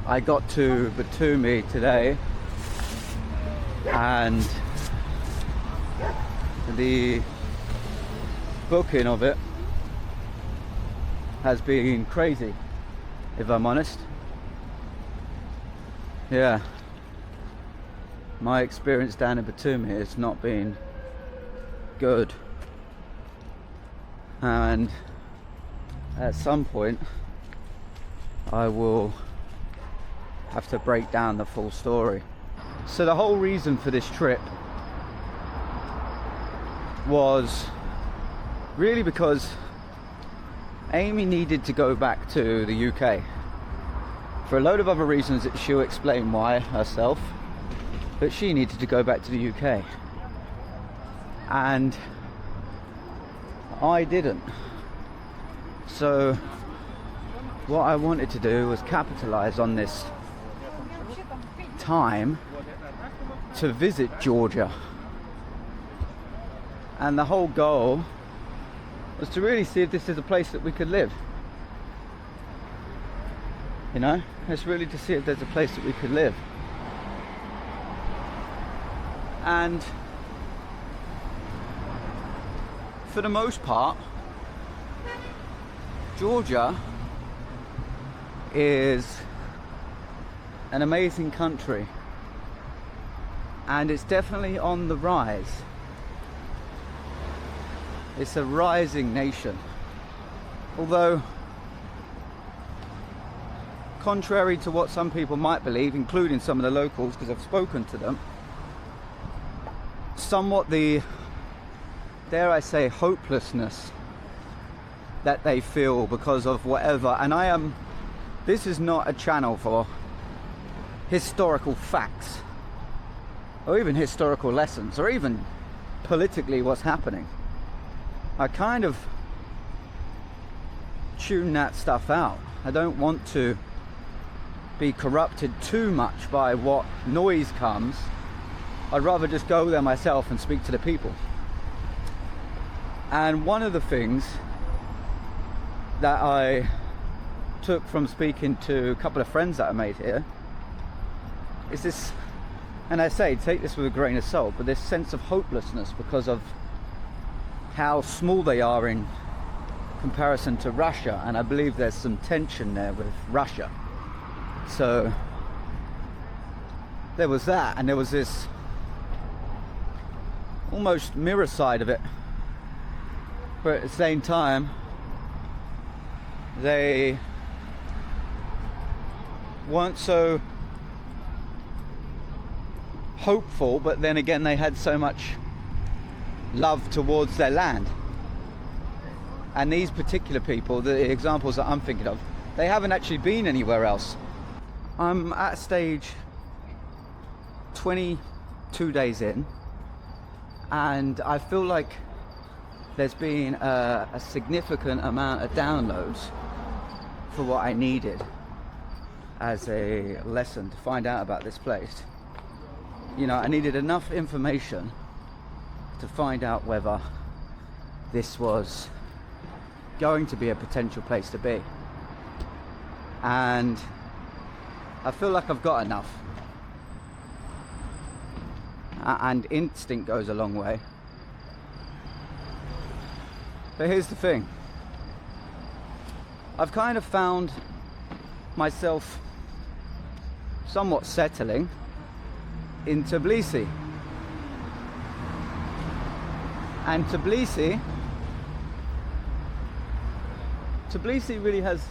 I got to Batumi today, and the booking of it has been crazy, if I'm honest. Yeah, my experience down in Batumi has not been good, and at some point I will have to break down the full story. So the whole reason for this trip was really because Amy needed to go back to the UK for a load of other reasons that she'll explain why herself, but she needed to go back to the UK and I didn't. So what I wanted to do was capitalize on this time to visit Georgia, and the whole goal was to really see if this is a place that we could live. You know, it's really to see if there's a place that we could live. And for the most part, Georgia is an amazing country, and it's definitely on the rise. It's a rising nation, although contrary to what some people might believe, including some of the locals, because I've spoken to them, somewhat the, dare I say, hopelessness that they feel because of whatever. And this is not a channel for historical facts or even historical lessons or even politically what's happening. I kind of tune that stuff out. I don't want to be corrupted too much by what noise comes. I'd rather just go there myself and speak to the people. And one of the things that I took from speaking to a couple of friends that I made here is this, and I say take this with a grain of salt, but this sense of hopelessness because of how small they are in comparison to Russia, and I believe there's some tension there with Russia. So there was that, and there was this almost mirror side of it, but at the same time they weren't so hopeful, but then again they had so much love towards their land. And these particular people, the examples that I'm thinking of, they haven't actually been anywhere else. I'm at stage 22 days in, and I feel like there's been a significant amount of downloads for what I needed as a lesson to find out about this place. You know, I needed enough information to find out whether this was going to be a potential place to be. And I feel like I've got enough. And instinct goes a long way. But here's the thing. I've kind of found myself somewhat settling in Tbilisi. And Tbilisi really has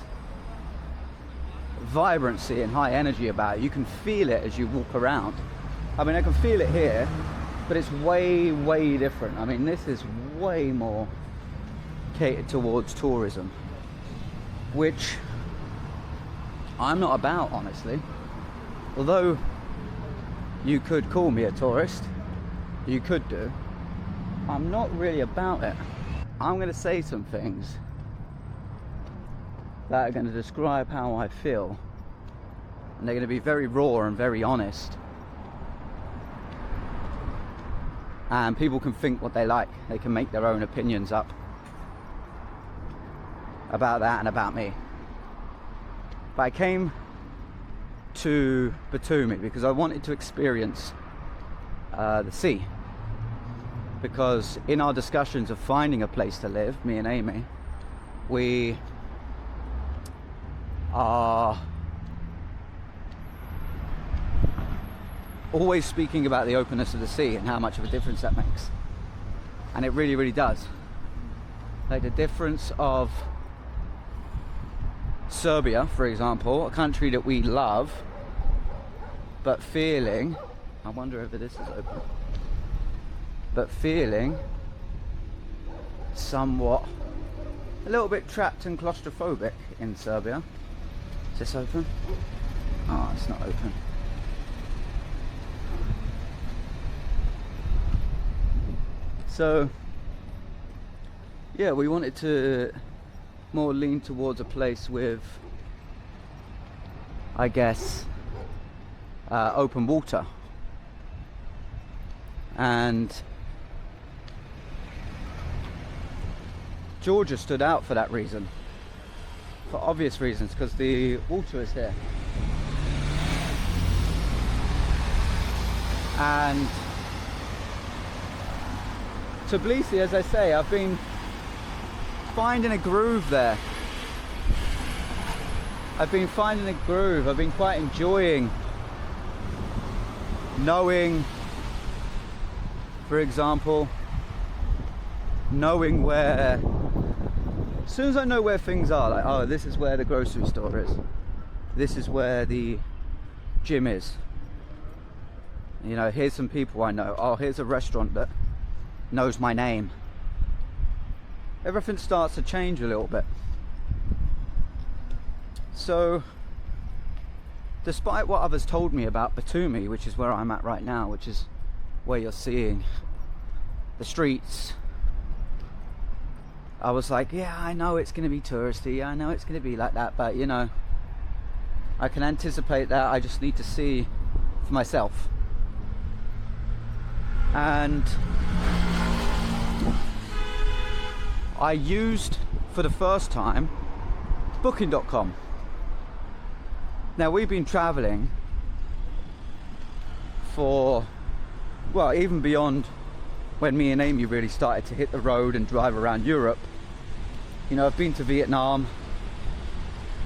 vibrancy and high energy about it. You can feel it as you walk around. I mean, I can feel it here, but it's way, way different. I mean, this is way more catered towards tourism, which I'm not about, honestly. Although you could call me a tourist, you could do, I'm not really about it. I'm going to say some things that are going to describe how I feel, and they're going to be very raw and very honest, and people can think what they like. They can make their own opinions up about that and about me. But I came to Batumi because I wanted to experience the sea. Because in our discussions of finding a place to live, me and Amy, we are always speaking about the openness of the sea and how much of a difference that makes. And it really, really does. Like the difference of Serbia, for example, a country that we love, but feeling, I wonder if this is open, but feeling somewhat, a little bit trapped and claustrophobic in Serbia. Is this open? Oh, it's not open. So, yeah, we wanted to more lean towards a place with, I guess, open water. And Georgia stood out for that reason, for obvious reasons, because the water is here. And Tbilisi, as I say, I've been finding a groove there. I've been quite enjoying knowing, for example, knowing where, as soon as I know where things are, like, oh, this is where the grocery store is, this is where the gym is, you know, here's some people I know, oh, here's a restaurant that knows my name. Everything starts to change a little bit. So despite what others told me about Batumi, which is where I'm at right now, which is where you're seeing the streets, I was like, yeah, I know it's going to be touristy, I know it's going to be like that, but you know, I can anticipate that. I just need to see for myself. And I used for the first time Booking.com. Now, we've been traveling for, well, even beyond when me and Amy really started to hit the road and drive around Europe. You know, I've been to Vietnam,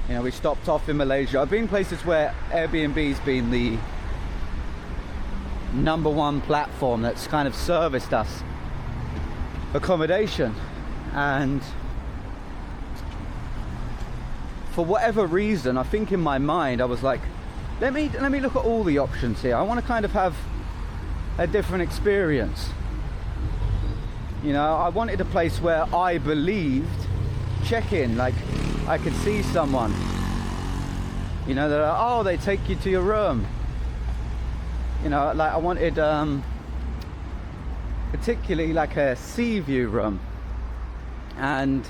you know, we stopped off in Malaysia. I've been places where Airbnb's been the #1 platform that's kind of serviced us accommodation. And for whatever reason, I think in my mind I was like, let me look at all the options here. I want to kind of have a different experience. You know, I wanted a place where I believed, check in, like I could see someone, you know, that, oh, they take you to your room. You know, like I wanted particularly like a sea view room. And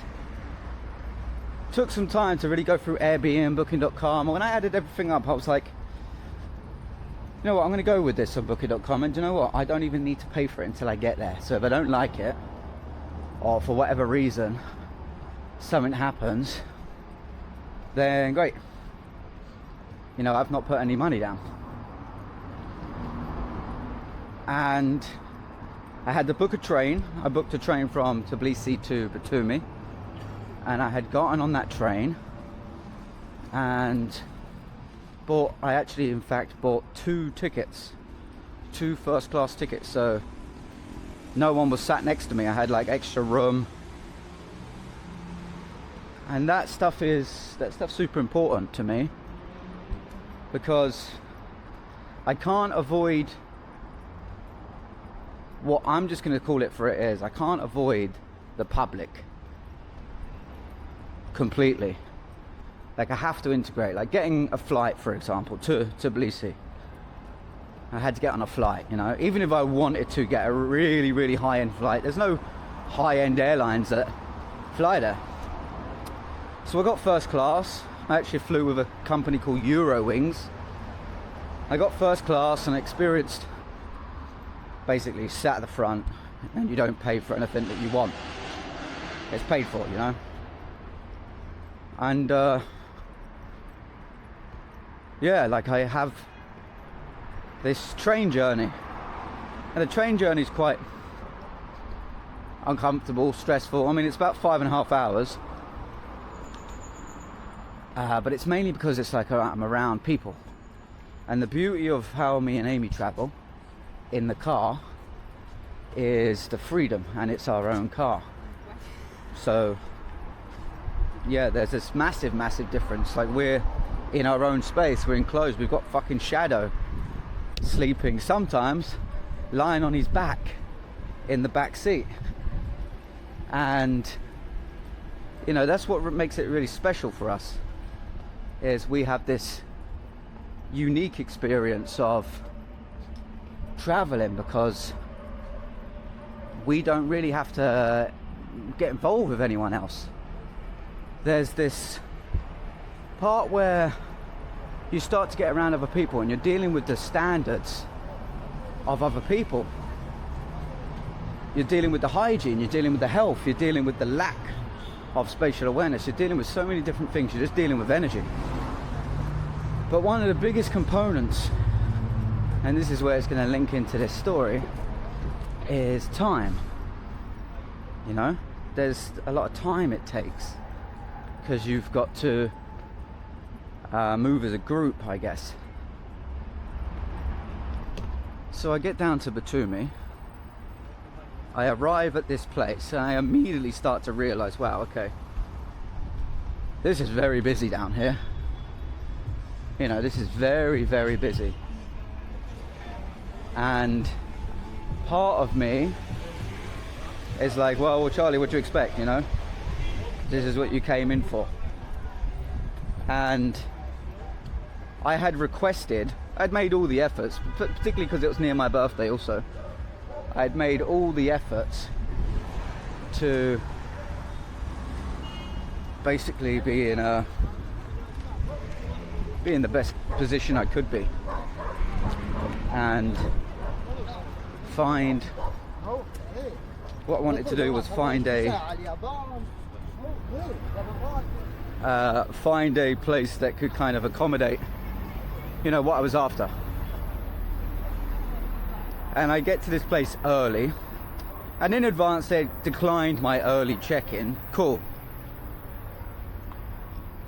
took some time to really go through Airbnb, Booking.com. And when I added everything up, I was like, you know what, I'm going to go with this on Booking.com. And you know what, I don't even need to pay for it until I get there. So if I don't like it, or for whatever reason something happens, then great. You know, I've not put any money down. And I had to book a train. I booked a train from Tbilisi to Batumi, and I had gotten on that train and I actually in fact bought 2 tickets, 2 first class tickets, so no one was sat next to me. I had like extra room, and that stuff's super important to me, because I can't avoid what I'm just going to call it for it is. I can't avoid the public completely. Like I have to integrate, like getting a flight, for example, to Tbilisi. I had to get on a flight, you know, even if I wanted to get a really, really high-end flight, there's no high-end airlines that fly there. So I got first class. I actually flew with a company called Eurowings. I got first class and experienced, basically sat at the front, and you don't pay for anything that you want. It's paid for, you know. And yeah, like I have this train journey, and the train journey is quite uncomfortable, stressful. I mean, it's about 5.5 hours, but it's mainly because it's like I'm around people. And the beauty of how me and Amy travel in the car is the freedom, and it's our own car. So yeah, there's this massive difference. Like, we're in our own space, we're enclosed. We've got fucking Shadow sleeping, sometimes lying on his back in the back seat. And you know, that's what makes it really special for us, is we have this unique experience of traveling, because we don't really have to get involved with anyone else. There's this part where you start to get around other people and you're dealing with the standards of other people. You're dealing with the hygiene, you're dealing with the health, you're dealing with the lack of spatial awareness, you're dealing with so many different things, you're just dealing with energy. But one of the biggest components, and this is where it's going to link into this story, is time. You know, there's a lot of time it takes, because you've got to move as a group, I guess. So I get down to Batumi, I arrive at this place, and I immediately start to realize, wow, okay, this is very busy down here. You know, this is very busy. And part of me is like, well, Charlie, what do you expect, you know? This is what you came in for. And I had requested, I'd made all the efforts, particularly because it was near my birthday also. I'd made all the efforts to basically be in the best position I could be, and find what I wanted to do was find a place that could kind of accommodate, you know, what I was after. And I get to this place early, and in advance they declined my early check-in. Cool.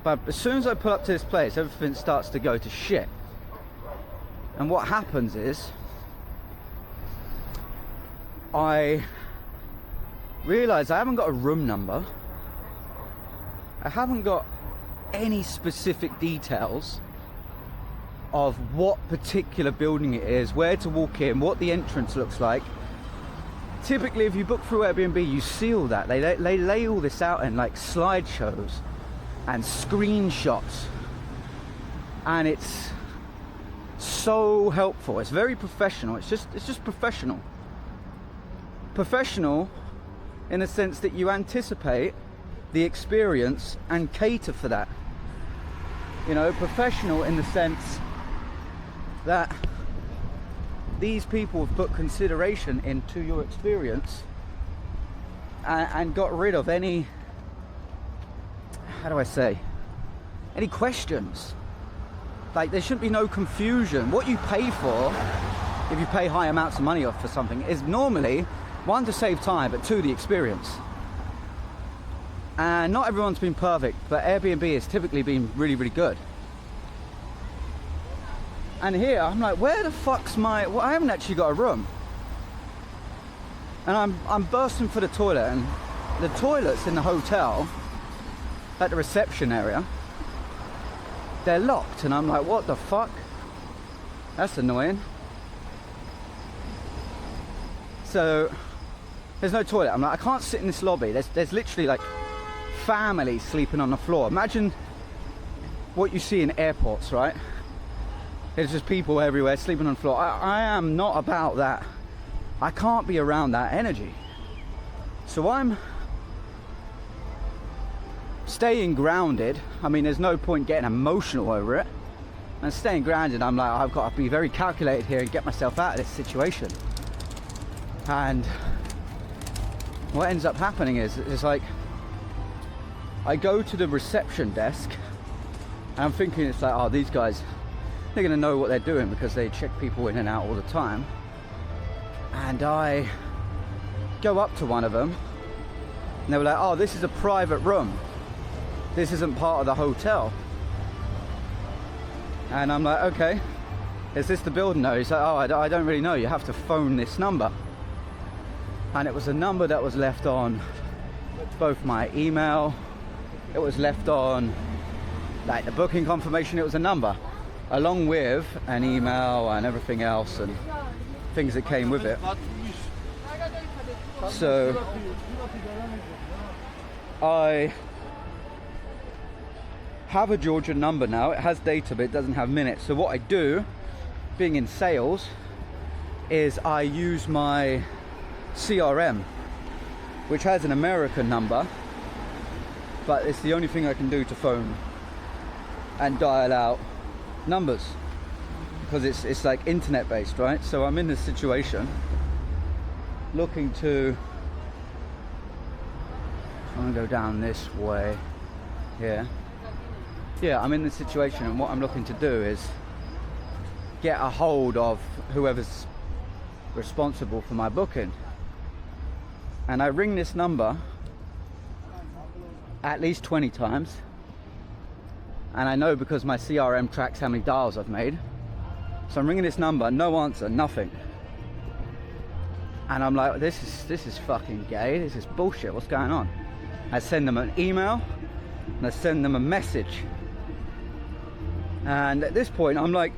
But as soon as I pull up to this place, everything starts to go to shit. And what happens is, I realize I haven't got a room number. I haven't got any specific details of what particular building it is, where to walk in, what the entrance looks like. Typically, if you book through Airbnb, you see all that. They lay all this out in like slideshows and screenshots, and it's so helpful. It's very professional. It's just professional in the sense that you anticipate the experience and cater for that. You know, professional in the sense that these people have put consideration into your experience and got rid of any, how do I say, any questions. Like, there shouldn't be no confusion. What you pay for, if you pay high amounts of money off for something, is normally, one, to save time, but two, the experience. And not everyone's been perfect, but Airbnb has typically been really good. And here, I'm like, where the fuck's my... Well, I haven't actually got a room. And I'm bursting for the toilet, and the toilets in the hotel, at the reception area, they're locked. And I'm like, what the fuck? That's annoying. So, there's no toilet. I'm like, I can't sit in this lobby. There's literally like families sleeping on the floor. Imagine what you see in airports, right? There's just people everywhere sleeping on the floor. I am not about that. I can't be around that energy. So I'm staying grounded. I mean, there's no point getting emotional over it. And staying grounded, I'm like, I've got to be very calculated here and get myself out of this situation. And what ends up happening is, it's like, I go to the reception desk and I'm thinking, it's like, oh, these guys, they're going to know what they're doing because they check people in and out all the time. And I go up to one of them and they were like, oh, this is a private room, this isn't part of the hotel. And I'm like, okay, is this the building? No. He's like, oh, I don't really know, you have to phone this number. And it was a number that was left on both my email, it was left on like the booking confirmation, it was a number along with an email and everything else and things that came with it. So I have a Georgian number now. It has data but it doesn't have minutes. So what I do, being in sales, is I use my CRM, which has an American number, but it's the only thing I can do to phone and dial out numbers because it's like internet based, right? So I'm in this situation looking to, I'm gonna go down this way here. Yeah, I'm in this situation and what I'm looking to do is get a hold of whoever's responsible for my booking. And I ring this number at least 20 times. And I know because my CRM tracks how many dials I've made. So I'm ringing this number, no answer, nothing. And I'm like, this is fucking gay, this is bullshit, what's going on? I send them an email and I send them a message. And at this point I'm like,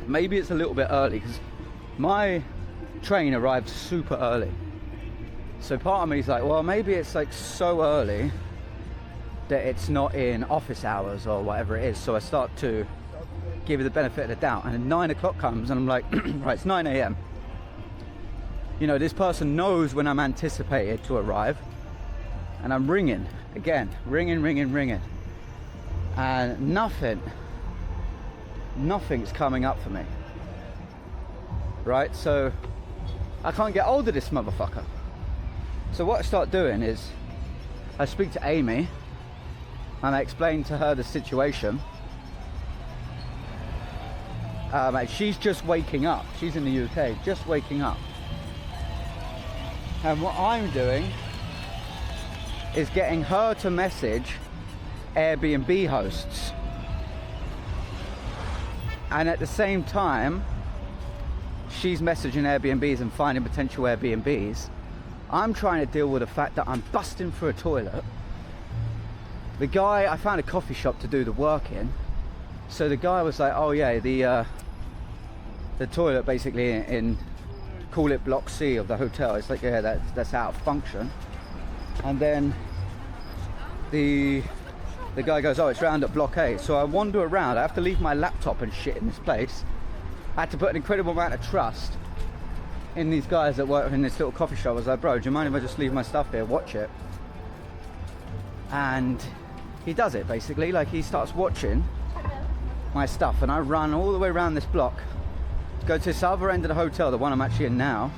maybe it's a little bit early because my train arrived super early. So part of me is like, well, maybe it's like so early that it's not in office hours or whatever it is. So I start to give it the benefit of the doubt. And then 9 o'clock comes and I'm like, right, it's 9 a.m. You know, this person knows when I'm anticipated to arrive. And I'm ringing again, ringing. And nothing's coming up for me. Right, so I can't get hold of this motherfucker. So what I start doing is I speak to Amy and I explain to her the situation. She's just waking up. She's in the UK, just waking up. And what I'm doing is getting her to message Airbnb hosts. And at the same time, she's messaging Airbnbs and finding potential Airbnbs. I'm trying to deal with the fact that I'm busting through a toilet. The guy, I found a coffee shop to do the work in. So the guy was like, oh yeah, the toilet basically in call it block C of the hotel. It's like, yeah, that's out of function. And then the guy goes, oh, it's round at block A. So I wander around, I have to leave my laptop and shit in this place. I had to put an incredible amount of trust in these guys that work in this little coffee shop. I was like, bro, do you mind if I just leave my stuff here, watch it? And he does it basically, like he starts watching my stuff and I run all the way around this block, go to this other end of the hotel, the one I'm actually in now,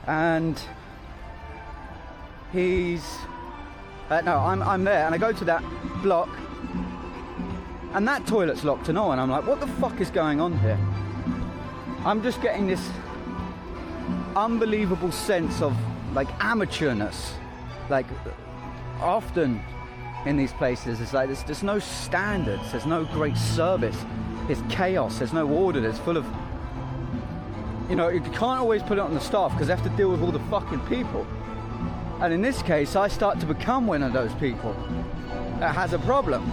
and he's, I'm there and I go to that block and that toilet's locked and all, and I'm like, what the fuck is going on here? I'm just getting this unbelievable sense of like amateurness. Like often in these places it's like there's no standards, there's no great service, there's chaos, there's no order, there's full of, you know, you can't always put it on the staff because they have to deal with all the fucking people. And in this case I start to become one of those people that has a problem.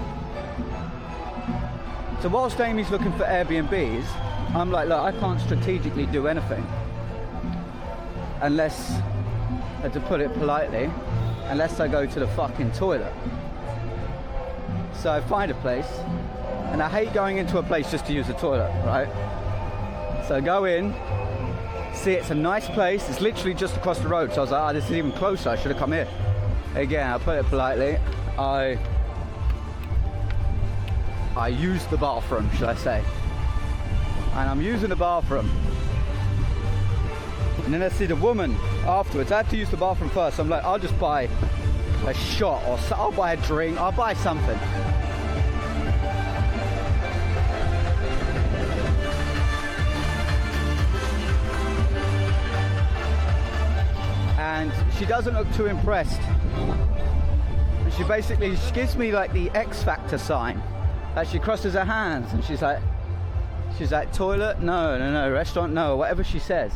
So whilst Amy's looking for Airbnbs, I'm like, look, I can't strategically do anything unless, to put it politely, unless I go to the fucking toilet. So I find a place, and I hate going into a place just to use the toilet, right? So I go in, see it's a nice place, it's literally just across the road. So I was like, this is even closer, I should have come here. Again, I'll put it politely, I use the bathroom, should I say. And I'm using the bathroom. And then I see the woman afterwards. I had to use the bathroom first. I'm like, I'll just buy a shot or I'll buy a drink, I'll buy something. and she doesn't look too impressed. And she gives me like the X Factor sign. Like she crosses her hands and she's like, toilet? No, restaurant? No, whatever she says.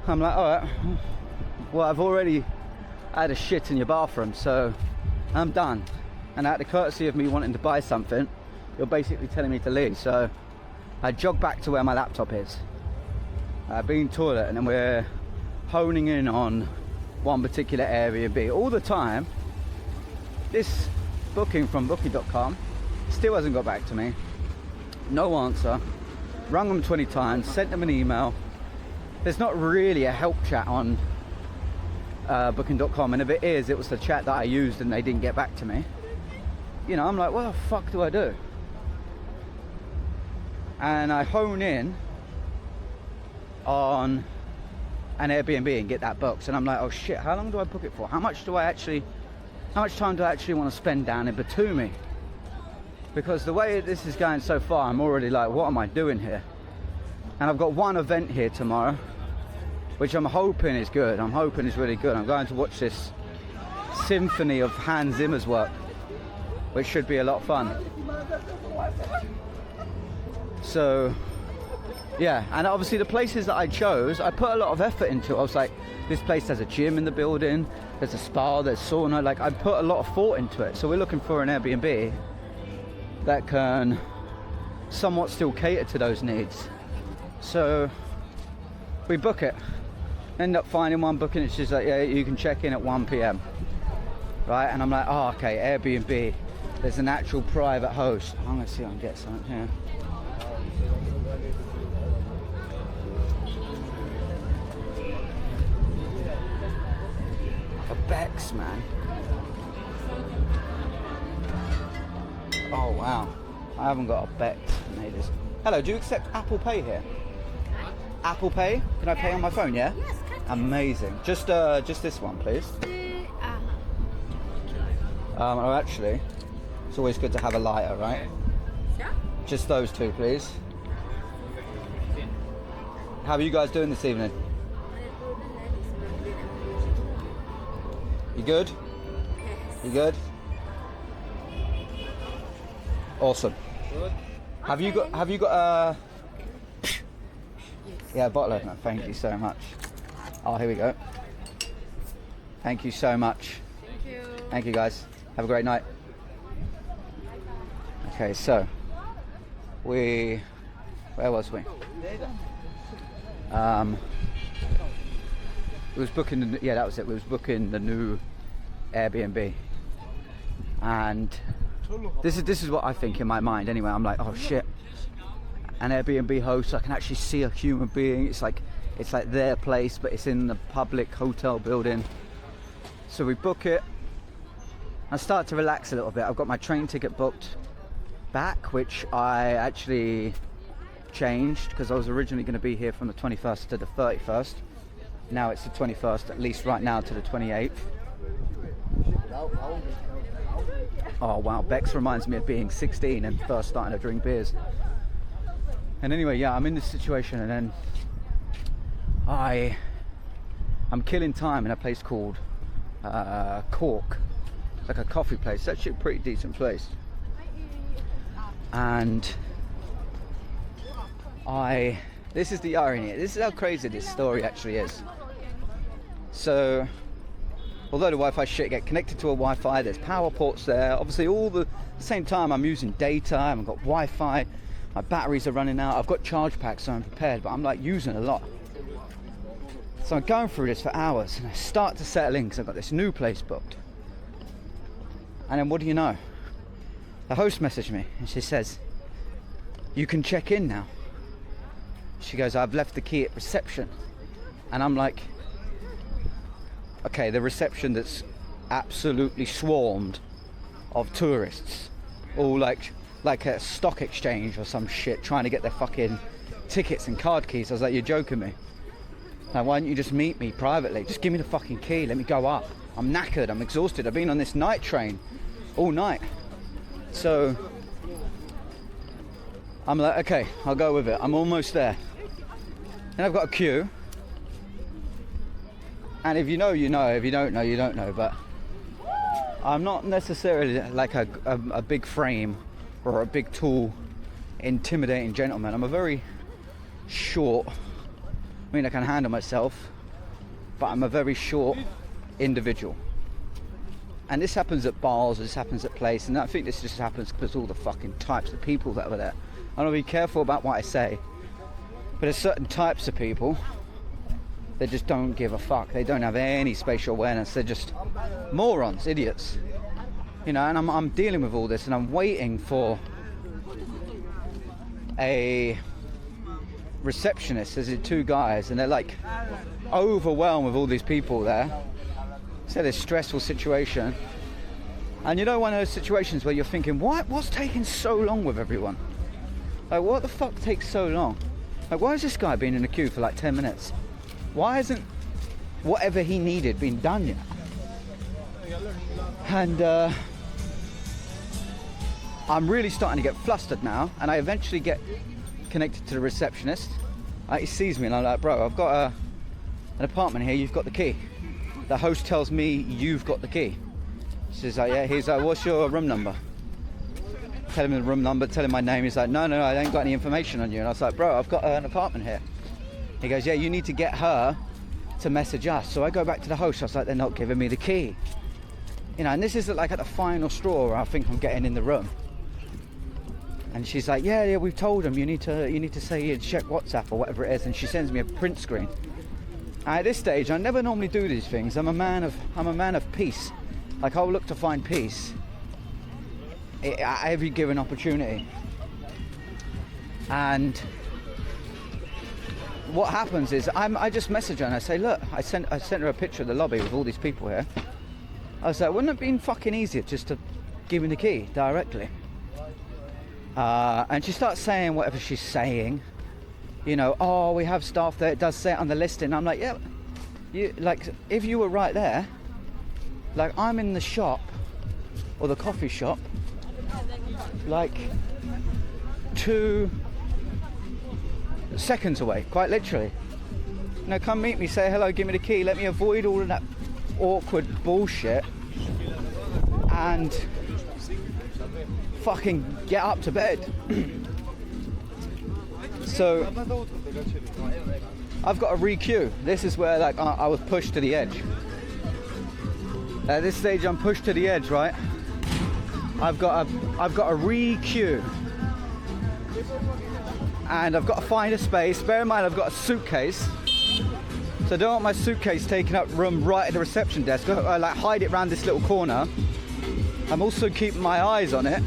I'm like, all right, well, I've already had a shit in your bathroom, so I'm done. And out of the courtesy of me wanting to buy something, you're basically telling me to leave. So I jog back to where my laptop is. I've been toilet, and then we're honing in on one particular Airbnb. All the time, this booking from booking.com still hasn't got back to me. No answer. Rung them 20 times, sent them an email. There's not really a help chat on booking.com, and if it is, it was the chat that I used and they didn't get back to me. You know, I'm like, what the fuck do I do? And I hone in on an Airbnb and get that booked, and I'm like, oh shit, how long do I book it for? How much time do I actually want to spend down in Batumi? Because the way this is going so far, I'm already like, what am I doing here? And I've got one event here tomorrow, which I'm hoping is good. I'm hoping is really good. I'm going to watch this symphony of Hans Zimmer's work, which should be a lot of fun. So yeah, and obviously the places that I chose, I put a lot of effort into. I was like, this place has a gym in the building, there's a spa, there's sauna. Like, I put a lot of thought into it. So we're looking for an Airbnb that can somewhat still cater to those needs. So we book it, end up finding one booking. It's just like, yeah, you can check in at 1 p.m. right? And I'm like, oh, okay, Airbnb, there's an actual private host. I'm gonna see if I can get something here. A Bex, man. Oh wow, I haven't got a Bex. Hello, do you accept Apple Pay here? Apple Pay? Can I pay on my phone? Yeah. Yes. Amazing. Just this one, please. Oh, actually, it's always good to have a lighter, right? Yeah. Just those two, please. How are you guys doing this evening? You good? You good? Awesome. Good. Have you got a yeah, bottle opener? Thank you so much. Oh, here we go. Thank you so much. Thank you. Thank you, guys. Have a great night. Okay, so where was we? It was booking. Yeah, that was it. We was booking the new Airbnb, and this is what I think in my mind. Anyway, I'm like, oh shit, an Airbnb host. I can actually see a human being. It's like their place, but it's in the public hotel building. So we book it. I start to relax a little bit. I've got my train ticket booked back, which I actually changed because I was originally going to be here from the 21st to the 31st. Now it's the 21st, at least right now, to the 28th. Oh wow, Bex reminds me of being 16 and first starting to drink beers. And anyway, yeah, I'm in this situation, and then I'm killing time in a place called Cork, like a coffee place. It's actually a pretty decent place. And this is the irony. This is how crazy this story actually is. So, although the Wi-Fi shit, get connected to a Wi-Fi, there's power ports there. Obviously, all the same time I'm using data. I haven't got Wi-Fi. My batteries are running out. I've got charge packs, so I'm prepared, but I'm like using a lot. So I'm going through this for hours, and I start to settle in because I've got this new place booked. And then what do you know? The host messaged me, and she says, "You can check in now." She goes, "I've left the key at reception." And I'm like, okay, the reception that's absolutely swarmed of tourists, all like a stock exchange or some shit, trying to get their fucking tickets and card keys. I was like, you're joking me. Now, why don't you just meet me privately? Just give me the fucking key, let me go up. I'm knackered, I'm exhausted, I've been on this night train all night. So I'm like, okay, I'll go with it. I'm almost there. Then I've got a queue, And if you know, you know. If you don't know, you don't know. But I'm not necessarily like a big frame or a big tall, intimidating gentleman. I'm a very short, I mean, I can handle myself, but I'm a very short individual. And this happens at bars, this happens at places, and I think this just happens because all the fucking types of people that were there. I want to be careful about what I say, but there's certain types of people that just don't give a fuck. They don't have any spatial awareness. They're just morons, idiots. You know, and I'm dealing with all this, and I'm waiting for a receptionist. There's two guys, and they're like overwhelmed with all these people there. So this stressful situation, and you know, one of those situations where you're thinking, what's taking so long with everyone? Like, what the fuck takes so long? Like, why has this guy been in the queue for like 10 minutes? Why isn't whatever he needed been done yet? And I'm really starting to get flustered now, and I eventually get connected to the receptionist. He sees me and I'm like, bro, I've got an apartment here, you've got the key. The host tells me you've got the key. She's like, yeah. He's like, what's your room number? Tell him the room number, tell him my name. He's like, no, I ain't got any information on you. And I was like, bro, I've got an apartment here. He goes, yeah, you need to get her to message us. So I go back to the host. I was like, they're not giving me the key. You know, and this is like at the final straw where I think I'm getting in the room. And she's like, yeah, we've told them you need to say you check WhatsApp or whatever it is. And she sends me a print screen. And at this stage, I never normally do these things. I'm a man of peace. Like, I'll look to find peace at every given opportunity. And what happens is I just message her and I say, look, I sent her a picture of the lobby with all these people here. I was like, wouldn't it have been fucking easier just to give me the key directly? And she starts saying whatever she's saying. You know, oh, we have staff there, it does say it on the listing. I'm like, yeah, you, like, if you were right there, like, I'm in the shop or the coffee shop, like 2 seconds away, quite literally. You know, come meet me, say hello, give me the key, let me avoid all of that awkward bullshit and fucking get up to bed. So I've got a re-queue. This is where, like, I was pushed to the edge. At this stage I'm pushed to the edge, right? I've got a re-queue. And I've got to find a space. Bear in mind I've got a suitcase. So I don't want my suitcase taking up room right at the reception desk. I like hide it around this little corner. I'm also keeping my eyes on it.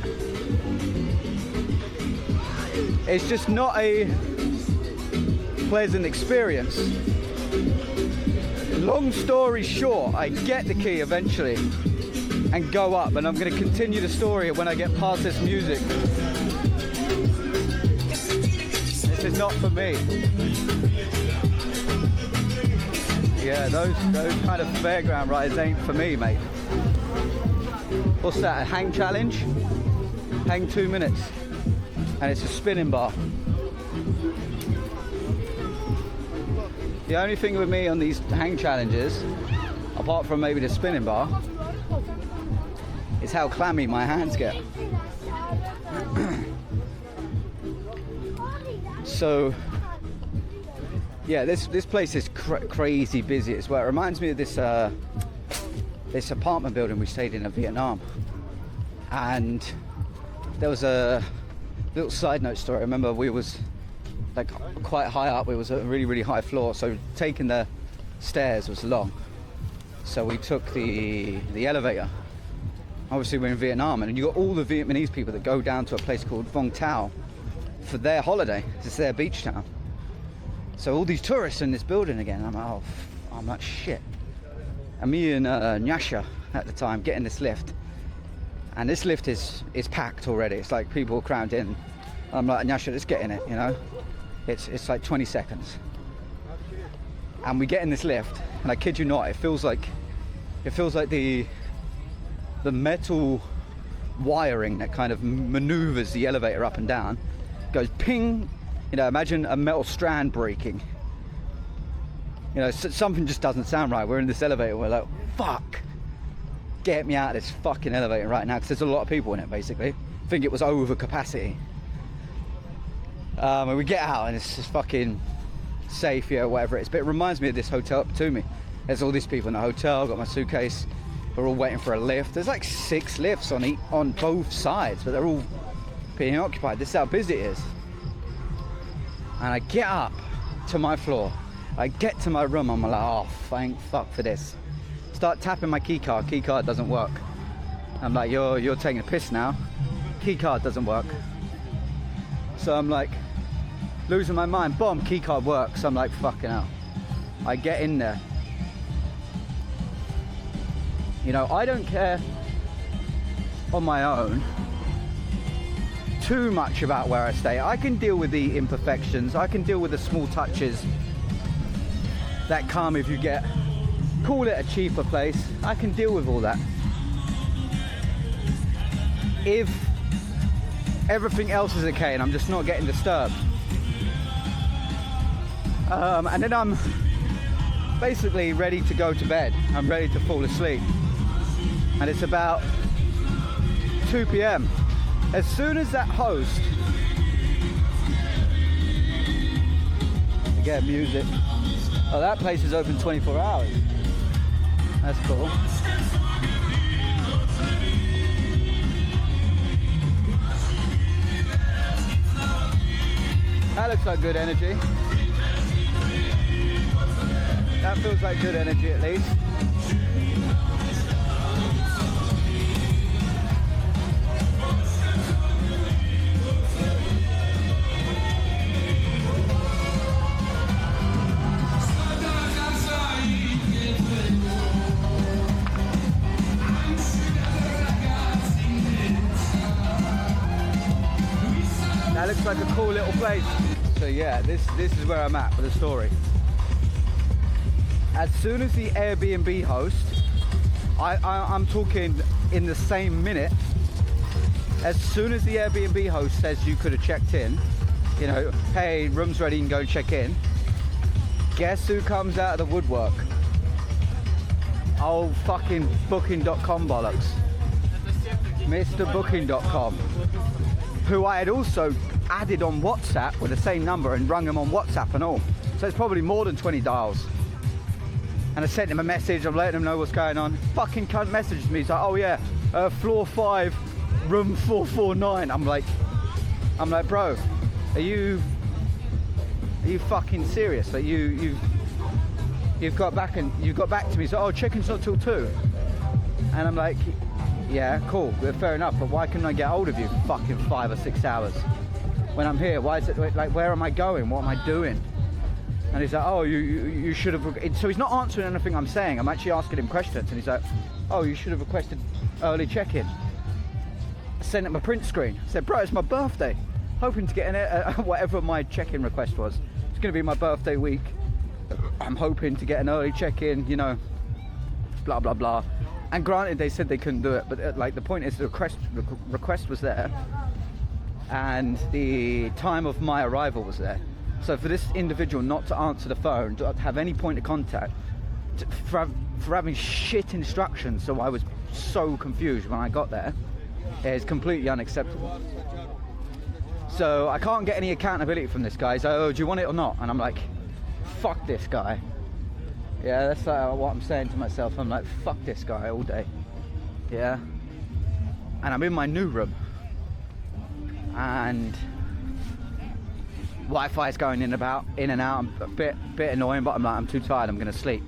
It's just not a pleasant experience. Long story short, I get the key eventually and go up, and I'm going to continue the story when I get past this music. This is not for me. Yeah, those kind of fairground rides ain't for me, mate. What's that, a hang challenge? Hang 2 minutes. And it's a spinning bar. The only thing with me on these hang challenges, apart from maybe the spinning bar, is how clammy my hands get. So, yeah, this place is crazy busy as well. It reminds me of this this apartment building we stayed in Vietnam. And there was a little side note story. I remember we was like quite high up. It was a really, really high floor, so taking the stairs was long. So we took the elevator. Obviously we're in Vietnam, and you got all the Vietnamese people that go down to a place called Vung Tau for their holiday. It's their beach town. So all these tourists in this building again. I'm like, oh, I'm like, shit. And me and Nyasha at the time getting this lift. And this lift is packed already. It's like people crammed in. I'm like, Nyasha, let's get in it, you know? It's like 20 seconds. And we get in this lift, and I kid you not, it feels like the metal wiring that kind of maneuvers the elevator up and down goes ping. You know, imagine a metal strand breaking. You know, something just doesn't sound right. We're in this elevator, we're like, fuck, get me out of this fucking elevator right now, because there's a lot of people in it, basically. I think it was over capacity. And we get out and it's just fucking safe, yeah, whatever it is. But it reminds me of this hotel up to me. There's all these people in the hotel, got my suitcase, we're all waiting for a lift. There's like 6 lifts on both sides, but they're all being occupied. This is how busy it is. And I get up to my floor, I get to my room, I'm like, oh, thank fuck for this. Start tapping my key card doesn't work. I'm like, you're taking a piss now. Key card doesn't work. So I'm like, losing my mind. Boom, key card works. I'm like, fucking hell. I get in there. You know, I don't care on my own too much about where I stay. I can deal with the imperfections. I can deal with the small touches that come if you get, call it a cheaper place. I can deal with all that. If everything else is okay and I'm just not getting disturbed. And then I'm basically ready to go to bed. I'm ready to fall asleep. And it's about 2 p.m. As soon as that host, again, music. Oh, that place is open 24 hours. That's cool. That looks like good energy. That feels like good energy at least. That looks like a cool little place. So yeah, this is where I'm at with the story. As soon as the Airbnb host, I'm talking in the same minute, as soon as the Airbnb host says you could have checked in, you know, hey, room's ready, you can go and check in, guess who comes out of the woodwork? Old fucking Booking.com bollocks. Mr. Booking.com, who I had also added on WhatsApp with the same number and rung him on WhatsApp and all. So it's probably more than 20 dials. And I sent him a message, I'm letting him know what's going on. Fucking cunt messaged me, he's like, oh yeah, floor 5, room 449. I'm like, bro, are you fucking serious? Like you've got back to me, so oh, check-in's not till 2. And I'm like, yeah, cool, fair enough, but why couldn't I get hold of you for fucking 5 or 6 hours? When I'm here, why is it, like, where am I going? What am I doing? And he's like, oh, you should have, so he's not answering anything I'm saying, I'm actually asking him questions, and he's like, oh, you should have requested early check-in. I sent him a print screen. I said, bro, it's my birthday. Hoping to get in it, whatever my check-in request was. It's gonna be my birthday week. I'm hoping to get an early check-in, you know, blah, blah, blah. And granted, they said they couldn't do it, but like the point is the request was there, and the time of my arrival was there. So for this individual not to answer the phone, to have any point of contact, for having shit instructions, so I was so confused when I got there, is completely unacceptable. So I can't get any accountability from this guy. So, oh, do you want it or not? And I'm like, fuck this guy. Yeah, that's what I'm saying to myself. I'm like, fuck this guy all day. Yeah. And I'm in my new room. And Wi-Fi is going in and out. I'm a bit annoying, but I'm like, I'm too tired, I'm gonna sleep.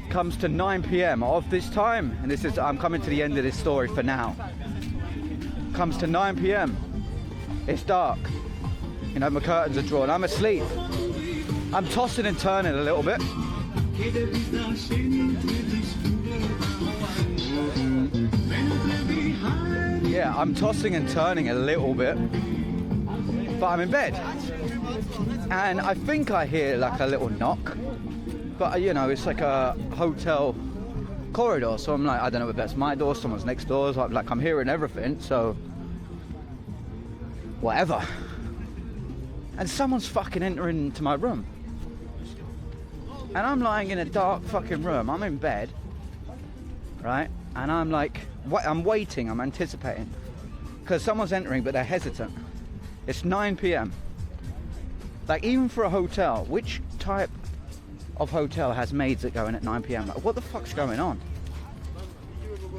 Comes to 9 p.m. of this time, and this is, I'm coming to the end of this story for now. Comes to 9 p.m. It's dark. You know, my curtains are drawn. I'm asleep. I'm tossing and turning a little bit. Yeah, I'm tossing and turning a little bit. But I'm in bed, and I think I hear like a little knock, but you know, it's like a hotel corridor, so I'm like, I don't know if that's my door, someone's next door, so like I'm hearing everything, so whatever. And someone's fucking entering into my room. And I'm lying in a dark fucking room. I'm in bed, right? And I'm like, I'm waiting, I'm anticipating. Because someone's entering, but they're hesitant. It's 9 p.m. Like, even for a hotel, which type of hotel has maids that go in at 9 p.m? Like, what the fuck's going on?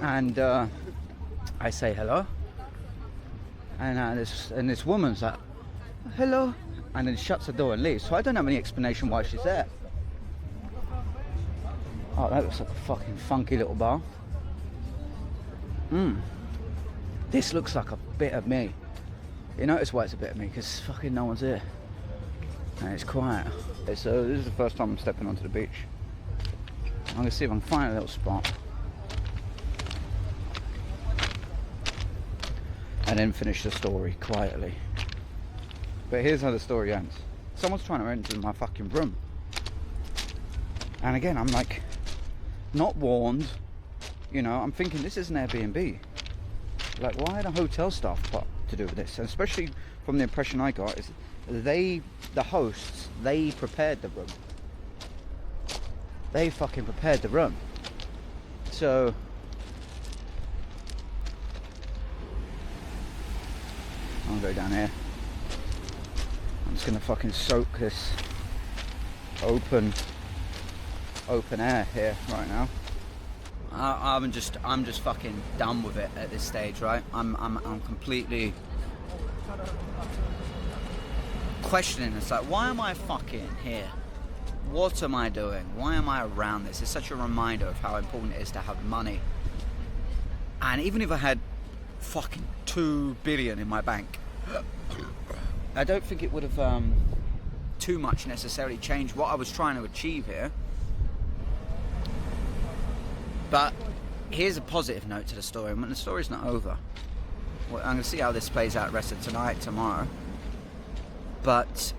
And I say hello. And this woman's like, hello. And then shuts the door and leaves. So I don't have any explanation why she's there. Oh, that looks like a fucking funky little bar. This looks like a bit of me. You notice why it's a bit of me? Because fucking no one's here. And it's quiet. So this is the first time I'm stepping onto the beach. I'm going to see if I can find a little spot. And then finish the story quietly. But here's how the story ends. Someone's trying to enter my fucking room. And again, I'm like, not warned. You know, I'm thinking this is an Airbnb. Like, why are the hotel staff got to do with this? And especially from the impression I got is the hosts, they prepared the room. They fucking prepared the room. So I'll go down here. I'm just gonna fucking soak this open air here right now. I'm just fucking done with it at this stage, right? I'm completely questioning. It's like, why am I fucking here? What am I doing? Why am I around this? It's such a reminder of how important it is to have money. And even if I had fucking 2 billion in my bank, I don't think it would have too much necessarily changed what I was trying to achieve here. But here's a positive note to the story. I mean, the story's not over. Well, I'm going to see how this plays out the rest of tonight, tomorrow. But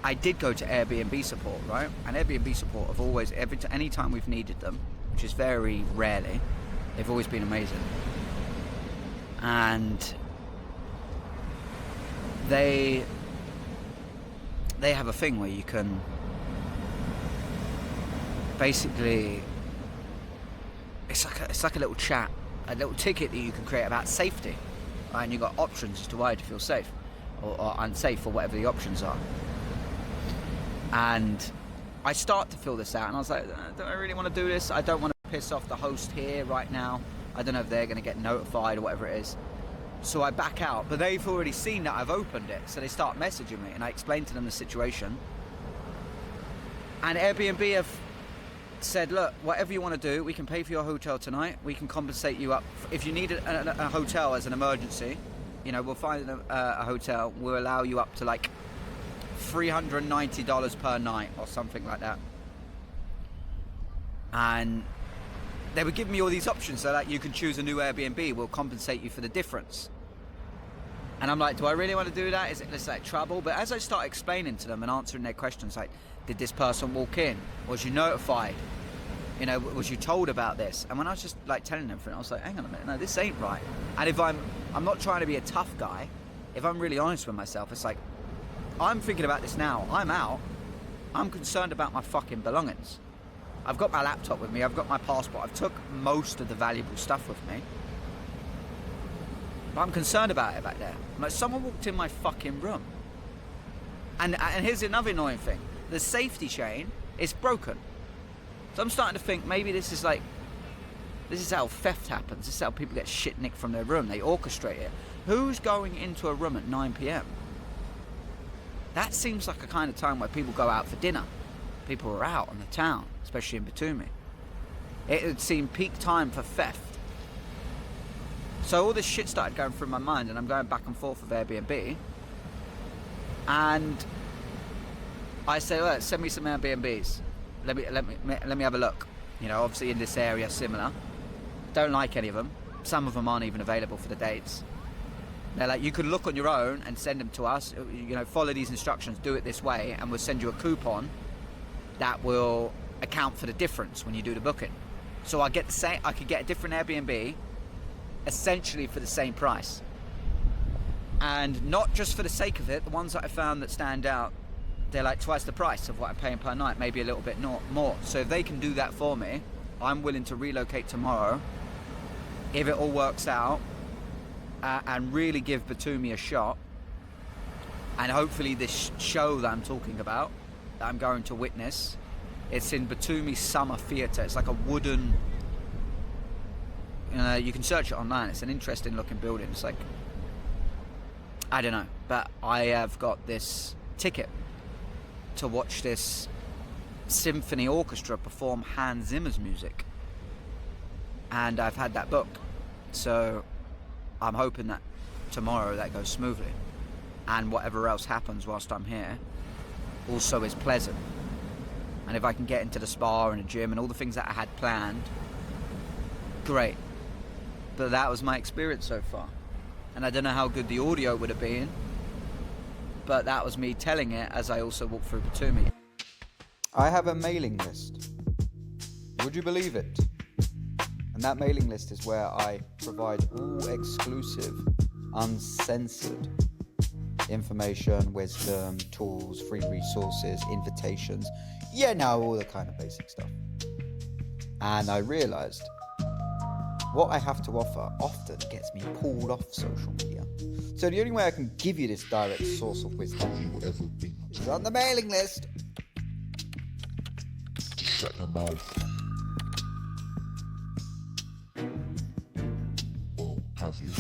I did go to Airbnb support, right? And Airbnb support have always, any time we've needed them, which is very rarely, they've always been amazing. And they have a thing where you can basically, it's like a little chat, a little ticket that you can create about safety, right? And you've got options as to why to feel safe or unsafe, or whatever the options are. And I start to fill this out, and I was like, do I really want to do this? I don't want to piss off the host here right now. I don't know if they're going to get notified or whatever it is. So I back out, but they've already seen that I've opened it, so they start messaging me, and I explain to them the situation. And Airbnb have said, look, whatever you want to do, we can pay for your hotel tonight. We can compensate you up. If you need a hotel as an emergency, you know, we'll find a hotel. We'll allow you up to like $390 per night or something like that. And they would give me all these options so that you can choose a new Airbnb. We'll compensate you for the difference. And I'm like, do I really want to do that? Is it just like trouble? But as I start explaining to them and answering their questions, like, did this person walk in? Was you notified? You know, was you told about this? And when I was just like telling them, I was like, hang on a minute, no, this ain't right. And if I'm not trying to be a tough guy. If I'm really honest with myself, it's like, I'm thinking about this now. I'm out. I'm concerned about my fucking belongings. I've got my laptop with me. I've got my passport. I've took most of the valuable stuff with me. But I'm concerned about it back there. Like, someone walked in my fucking room. And here's another annoying thing. The safety chain is broken. So I'm starting to think maybe this is how theft happens. This is how people get shit nicked from their room. They orchestrate it. Who's going into a room at 9 p.m? That seems like a kind of time where people go out for dinner. People are out on the town, especially in Batumi. It would seem peak time for theft. So all this shit started going through my mind, and I'm going back and forth with Airbnb. And I say, look, send me some Airbnbs. Let me have a look. You know, obviously in this area, similar. Don't like any of them. Some of them aren't even available for the dates. They're like, you can look on your own and send them to us. You know, follow these instructions, do it this way, and we'll send you a coupon that will account for the difference when you do the booking. So I could get a different Airbnb essentially for the same price. And not just for the sake of it, the ones that I found that stand out they're like twice the price of what I'm paying per night, maybe a little bit more. So if they can do that for me, I'm willing to relocate tomorrow if it all works out, and really give Batumi a shot. And hopefully this show that I'm talking about, that I'm going to witness, it's in Batumi Summer Theatre. It's like a wooden, you can search it online. It's an interesting looking building. It's like, I don't know, but I have got this ticket to watch this symphony orchestra perform Hans Zimmer's music, and I've had that book, so I'm hoping that tomorrow that goes smoothly, and whatever else happens whilst I'm here also is pleasant. And if I can get into the spa and the gym and all the things that I had planned, great. But that was my experience so far, and I don't know how good the audio would have been, but that was me telling it as I also walked through Batumi. I have a mailing list. Would you believe it? And that mailing list is where I provide all exclusive, uncensored information, wisdom, tools, free resources, invitations. All the kind of basic stuff. And I realized what I have to offer often gets me pulled off social media. So the only way I can give you this direct source of wisdom is on the mailing list. Shut your mouth. Or have you?